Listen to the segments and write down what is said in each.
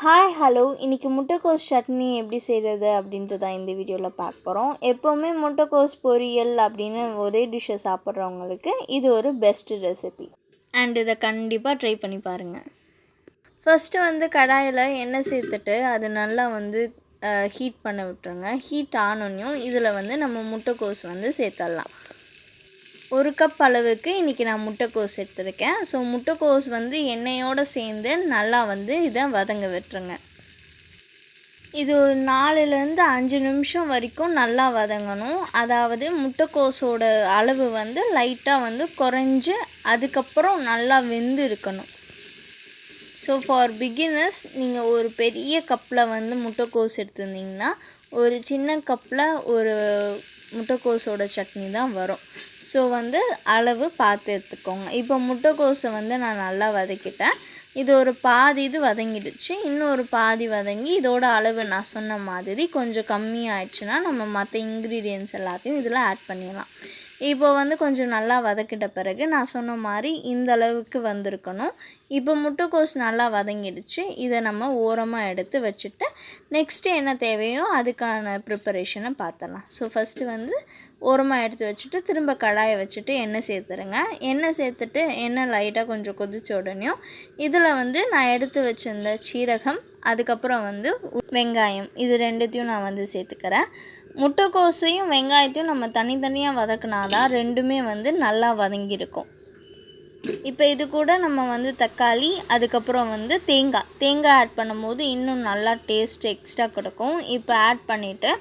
Hi hello இன்றைக்கி முட்டைக்கோஸ் சட்னி எப்படி செய்கிறது அப்படின்ட்டு தான் இந்த வீடியோவில் பார்க்க போகிறோம். எப்போவுமே முட்டைக்கோஸ் பொரியல் அப்படின்னு ஒரே டிஷ்ஷை சாப்பிட்றவங்களுக்கு இது ஒரு பெஸ்ட்டு ரெசிபி அண்ட் இதை கண்டிப்பாக ட்ரை பண்ணி பாருங்கள். ஃபஸ்ட்டு கடாயில் எண்ணெய் சேர்த்துட்டு அது நல்லா ஹீட் பண்ண விட்டுருங்க. ஹீட் ஆனோன்னையும் இதில் நம்ம முட்டைக்கோஸ் சேர்த்துடலாம். 1 கப் அளவுக்கு இன்றைக்கி நான் முட்டைக்கோஸ் எடுத்துருக்கேன். ஸோ முட்டைக்கோஸ் எண்ணெயோடு சேர்ந்து நல்லா இதை வதங்க விட்டுருங்க. இது ஒரு 4லேருந்து 5 நிமிஷம் வரைக்கும் நல்லா வதங்கணும். அதாவது முட்டைக்கோஸோட அளவு லைட்டாக குறைஞ்சி அதுக்கப்புறம் நல்லா வெந்து இருக்கணும். ஸோ ஃபார் பிகினர்ஸ் நீங்கள் ஒரு பெரிய கப்பில் முட்டைக்கோஸ் எடுத்துருந்தீங்கன்னா ஒரு சின்ன கப்பில் ஒரு முட்டைக்கோஸோட சட்னி தான் வரும். ஸோ அளவு பார்த்து எடுத்துக்கோங்க. இப்போ முட்டைக்கோஸை நான் நல்லா வதக்கிட்டேன். இது ஒரு பாதி இது வதங்கிடுச்சு. இன்னொரு பாதி வதங்கி இதோட அளவு நான் சொன்ன மாதிரி கொஞ்சம் கம்மியாகிடுச்சுன்னா நம்ம மற்ற இன்க்ரீடியன்ட்ஸ் எல்லாத்தையும் இதில் ஆட் பண்ணிடலாம். இப்போ கொஞ்சம் நல்லா வதக்கிட்ட பிறகு நான் சொன்ன மாதிரி இந்த அளவுக்கு வந்திருக்கணும். இப்போ முட்டைக்கோஸ் நல்லா வதங்கிடுச்சு. இதை நம்ம ஓரமாக எடுத்து வச்சுட்டு நெக்ஸ்ட்டு என்ன தேவையோ அதுக்கான ப்ரிப்பரேஷனை பார்த்துடலாம். ஸோ ஃபஸ்ட்டு ஓரமாக எடுத்து வச்சுட்டு திரும்ப கடாயை வச்சுட்டு எண்ணெய் சேர்த்துருங்க. எண்ணெய் சேர்த்துட்டு எண்ணெய் லைட்டாக கொஞ்சம் கொதிச்ச உடனேயும் இதில் நான் எடுத்து வச்சிருந்த சீரகம், அதுக்கப்புறம் வெங்காயம், இது ரெண்டுத்தையும் நான் சேர்த்துக்கிறேன். முட்டைக்கோஸையும் வெங்காயத்தையும் நம்ம தனித்தனியாக வதக்குனாதான் ரெண்டுமே நல்லா வதங்கியிருக்கும். இப்போ இது கூட நம்ம தக்காளி, அதுக்கப்புறம் தேங்காய் ஆட் பண்ணும்போது இன்னும் நல்லா டேஸ்ட் எக்ஸ்ட்ரா கொடுக்கும். இப்போ ஆட் பண்ணிவிட்டு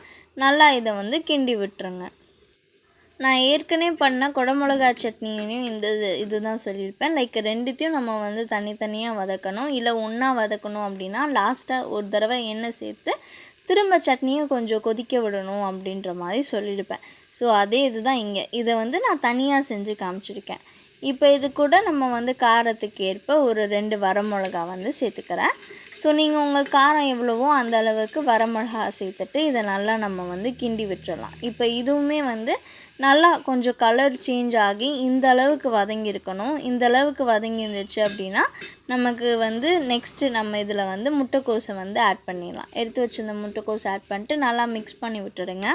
நல்லா இதை கிண்டி விட்டுருங்க. நான் ஏற்கனவே பண்ண குடமிளகா சட்னியும் இதுதான் சொல்லியிருப்பேன். லைக் ரெண்டுத்தையும் நம்ம தனித்தனியாக வதக்கணும். இல்லை ஒன்றா வதக்கணும் அப்படின்னா லாஸ்ட்டாக ஒரு தடவை எண்ணெய் சேர்த்து திரும்ப சட்னியும் கொஞ்சம் கொதிக்க விடணும் அப்படின்ற மாதிரி சொல்லியிருப்பேன். ஸோ அதே இதுதான் இங்கே. இதை நான் தனியாக செஞ்சு காமிச்சிருக்கேன். இப்போ இது கூட நம்ம காரத்துக்கு ஏற்ப ஒரு 2 வரமிளகா சேர்த்துக்கிறேன். ஸோ நீங்கள் உங்கள் காரம் எவ்வளவோ அந்த அளவுக்கு வரமிளகா சேர்த்துட்டு இதை நல்லா நம்ம கிண்டி விட்டுறலாம். இப்போ இதுவுமே நல்லா கொஞ்சம் கலர் சேஞ்ச் ஆகி இந்த அளவுக்கு வதங்கியிருக்கணும். இந்த அளவுக்கு வதங்கி இருந்துச்சு அப்படின்னா நமக்கு நெக்ஸ்ட்டு நம்ம இதில் முட்டைக்கோஸை ஆட் பண்ணிடலாம். எடுத்து வச்சுருந்த முட்டைக்கோஸ் ஆட் பண்ணிட்டு நல்லா மிக்ஸ் பண்ணி விட்டுடுங்க.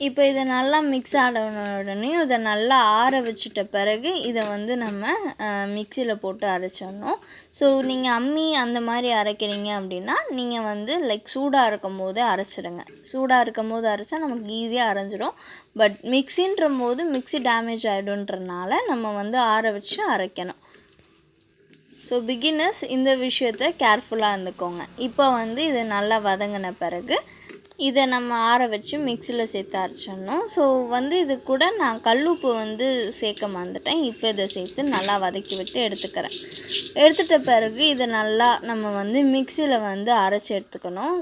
இப்போ இதை நல்லா மிக்ஸ் ஆன உடனே இதை நல்லா ஆற வச்சுட்ட பிறகு இதை நம்ம மிக்சியில் போட்டு அரைச்சிடணும். ஸோ நீங்கள் அம்மி அந்த மாதிரி அரைக்கிறீங்க அப்படின்னா நீங்கள் லைக் சூடாக இருக்கும் போதே அரைச்சிடுங்க. சூடாக இருக்கும் போது அரைச்சா நமக்கு ஈஸியாக அரைஞ்சிடும். பட் மிக்சின்ற போது மிக்சி டேமேஜ் ஆகிடுன்றனால நம்ம ஆற வச்சு அரைக்கணும். ஸோ பிகினர்ஸ் இந்த விஷயத்தை கேர்ஃபுல்லாக இருந்துக்கோங்க. இப்போ இதை நல்லா வதங்கின பிறகு இதை நம்ம ஆற வச்சு மிக்சியில் சேர்த்து அரைச்சிடணும். ஸோ இது கூட நான் கல்லுப்பு சேர்க்க மறந்துட்டேன். இப்போ இதை சேர்த்து நல்லா வதக்கி விட்டு எடுத்துக்கிறேன். எடுத்துகிட்ட பிறகு இதை நல்லா நம்ம மிக்சியில் அரைச்சி எடுத்துக்கணும்.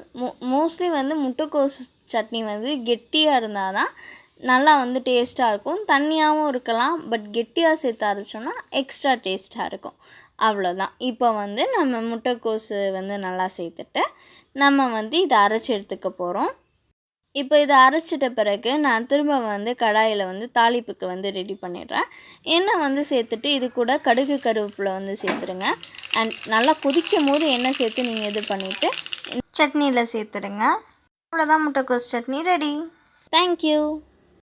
மோஸ்ட்லி முட்டைக்கோஸ் சட்னி கெட்டியாக இருந்தால் தான் நல்லா டேஸ்ட்டாக இருக்கும். தண்ணியாகவும் இருக்கலாம். பட் கெட்டியாக சேர்த்து அரைச்சோன்னா எக்ஸ்ட்ரா டேஸ்ட்டாக இருக்கும். அவ்வளோதான். இப்போ நம்ம முட்டைக்கோஸு நல்லா சேர்த்துட்டு நம்ம இதை அரைச்சி எடுத்துக்க போகிறோம். இப்போ இதை அரைச்சிட்ட பிறகு நான் திரும்ப கடாயில் தாளிப்புக்கு ரெடி பண்ணிடுறேன். எண்ணெய் சேர்த்துட்டு இது கூட கடுகு கருவேப்பிலை சேர்த்துடுங்க. அண்ட் நல்லா கொதிக்கும் போது எண்ணெய் சேர்த்து நீங்கள் இது பண்ணிவிட்டு சட்னியில் சேர்த்துடுங்க. அவ்வளோதான், முட்டைக்கோஸ் சட்னி ரெடி. தேங்க்யூ.